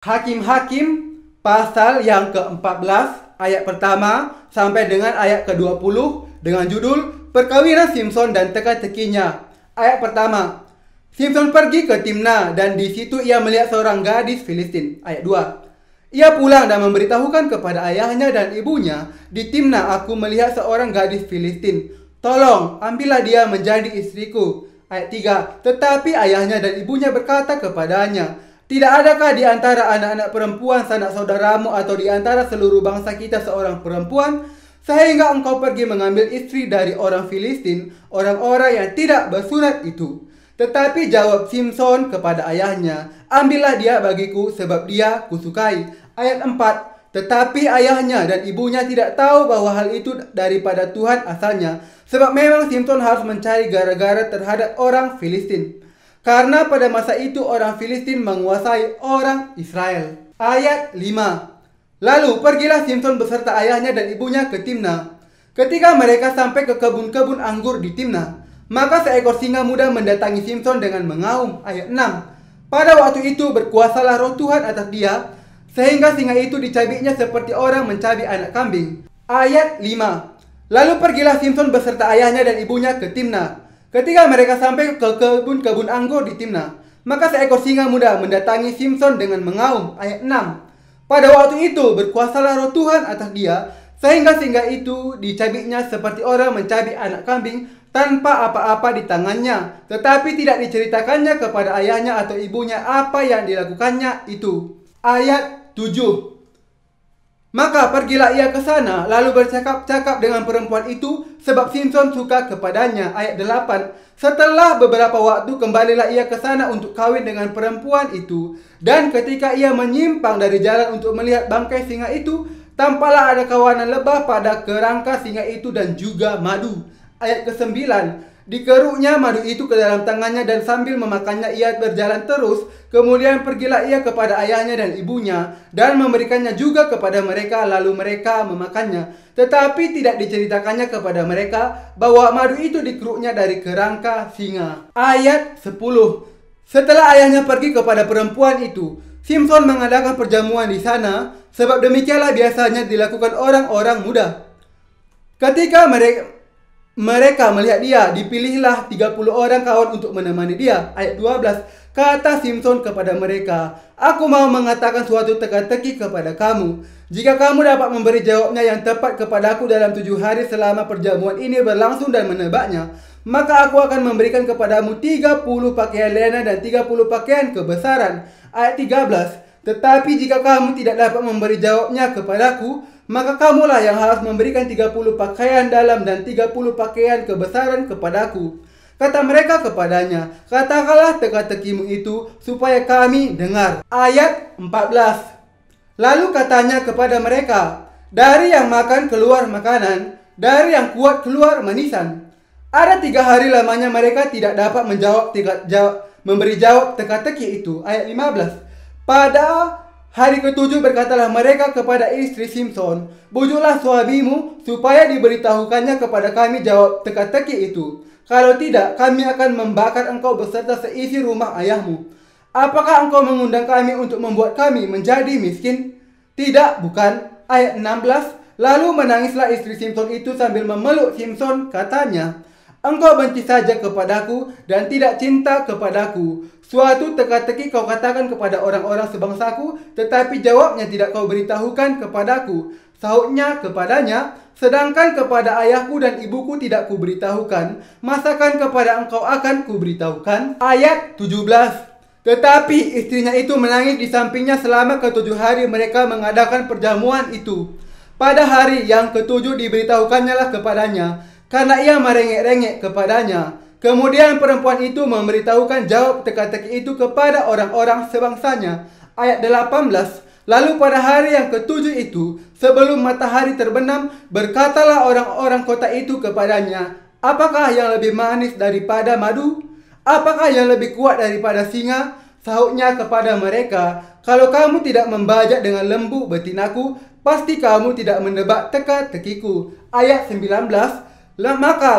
Hakim-Hakim pasal yang ke-14 ayat pertama sampai dengan ayat ke-20 dengan judul Perkawinan Simson dan teka-tekinya. Ayat pertama, Simson pergi ke Timna dan di situ ia melihat seorang gadis Filistin. Ayat 2, ia pulang dan memberitahukan kepada ayahnya dan ibunya, di Timna aku melihat seorang gadis Filistin. Tolong, ambillah dia menjadi istriku. Ayat 3, tetapi ayahnya dan ibunya berkata kepadanya, tidak adakah di antara anak-anak perempuan sanak saudaramu atau di antara seluruh bangsa kita seorang perempuan, sehingga engkau pergi mengambil istri dari orang Filistin, orang-orang yang tidak bersunat itu? Tetapi jawab Simson kepada ayahnya, ambillah dia bagiku sebab dia kusukai. Ayat 4, tetapi ayahnya dan ibunya tidak tahu bahwa hal itu daripada Tuhan asalnya, sebab memang Simson harus mencari gara-gara terhadap orang Filistin, karena pada masa itu orang Filistin menguasai orang Israel. Ayat 5, lalu pergilah Simson beserta ayahnya dan ibunya ke Timna. Ketika mereka sampai ke kebun-kebun anggur di Timna, maka seekor singa muda mendatangi Simson dengan mengaum. Ayat 6, pada waktu itu berkuasalah roh Tuhan atas dia, sehingga singa itu dicabiknya seperti orang mencabik anak kambing. Ayat 5, lalu pergilah Simson beserta ayahnya dan ibunya ke Timna. Ketika mereka sampai ke kebun-kebun anggur di Timna, maka seekor singa muda mendatangi Simson dengan mengaum. Ayat 6, pada waktu itu berkuasalah roh Tuhan atas dia, sehingga singa itu dicabiknya seperti orang mencabik anak kambing tanpa apa-apa di tangannya, tetapi tidak diceritakannya kepada ayahnya atau ibunya apa yang dilakukannya itu. Ayat 7, maka pergilah ia ke sana, lalu bercakap-cakap dengan perempuan itu, sebab Simson suka kepadanya. Ayat 8, setelah beberapa waktu kembalilah ia ke sana untuk kawin dengan perempuan itu. Dan ketika ia menyimpang dari jalan untuk melihat bangkai singa itu, tampaklah ada kawanan lebah pada kerangka singa itu dan juga madu. Ayat ke-9, dikeruknya madu itu ke dalam tangannya dan sambil memakannya ia berjalan terus. Kemudian pergilah ia kepada ayahnya dan ibunya dan memberikannya juga kepada mereka, lalu mereka memakannya. Tetapi tidak diceritakannya kepada mereka bahwa madu itu dikeruknya dari kerangka singa. Ayat 10, setelah ayahnya pergi kepada perempuan itu, Simson mengadakan perjamuan di sana, sebab demikianlah biasanya dilakukan orang-orang muda. Ketika mereka melihat dia, dipilihlah 30 orang kawan untuk menemani dia. Ayat 12, kata Simson kepada mereka, aku mau mengatakan suatu teka-teki kepada kamu. Jika kamu dapat memberi jawabnya yang tepat kepadaku dalam 7 hari selama perjamuan ini berlangsung dan menebaknya, maka aku akan memberikan kepadamu 30 pakaian lena dan 30 pakaian kebesaran. Ayat 13, tetapi jika kamu tidak dapat memberi jawabnya kepadaku, maka kamulah yang harus memberikan 30 pakaian dalam dan 30 pakaian kebesaran kepadaku. Kata mereka kepadanya, katakanlah teka-tekimu itu supaya kami dengar. Ayat 14, lalu katanya kepada mereka, dari yang makan keluar makanan, dari yang kuat keluar manisan. Ada 3 hari lamanya mereka tidak dapat memberi jawab teka-teki itu. Ayat 15, pada hari ke-7 berkatalah mereka kepada istri Simson, bujuklah suamimu supaya diberitahukannya kepada kami jawab teka-teki itu. Kalau tidak, kami akan membakar engkau beserta seisi rumah ayahmu. Apakah engkau mengundang kami untuk membuat kami menjadi miskin? Tidak, bukan. Ayat 16, lalu menangislah istri Simson itu sambil memeluk Simson, katanya, engkau benci saja kepadaku dan tidak cinta kepadaku. Suatu teka-teki kau katakan kepada orang-orang sebangsaku, tetapi jawabnya tidak kau beritahukan kepadaku. Sahutnya kepadanya, sedangkan kepada ayahku dan ibuku tidak kuberitahukan, masakan kepada engkau akan kuberitahukan? Ayat 17, tetapi istrinya itu menangis di sampingnya selama ke-7 hari mereka mengadakan perjamuan itu. Pada hari yang ke-7 diberitahukannya lah kepadanya, karena ia merengek-rengek kepadanya. Kemudian perempuan itu memberitahukan jawab teka-teki itu kepada orang-orang sebangsanya. Ayat 18, lalu pada hari yang ke-7 itu, sebelum matahari terbenam, berkatalah orang-orang kota itu kepadanya, apakah yang lebih manis daripada madu? Apakah yang lebih kuat daripada singa? Sahutnya kepada mereka, kalau kamu tidak membajak dengan lembu betinaku, pasti kamu tidak menebak teka-tekiku. Ayat 19, maka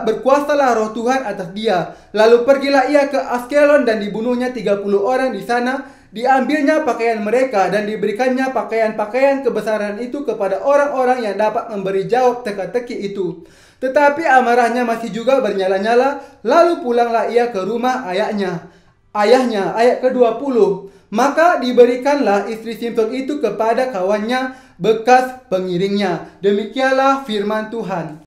berkuasalah roh Tuhan atas dia. Lalu pergilah ia ke Askelon dan dibunuhnya 30 orang di sana. Diambilnya pakaian mereka dan diberikannya pakaian-pakaian kebesaran itu kepada orang-orang yang dapat memberi jawab teka-teki itu. Tetapi amarahnya masih juga bernyala-nyala, lalu pulanglah ia ke rumah ayahnya. Ayat ke-20. Maka diberikanlah istri Simson itu kepada kawannya bekas pengiringnya. Demikianlah firman Tuhan.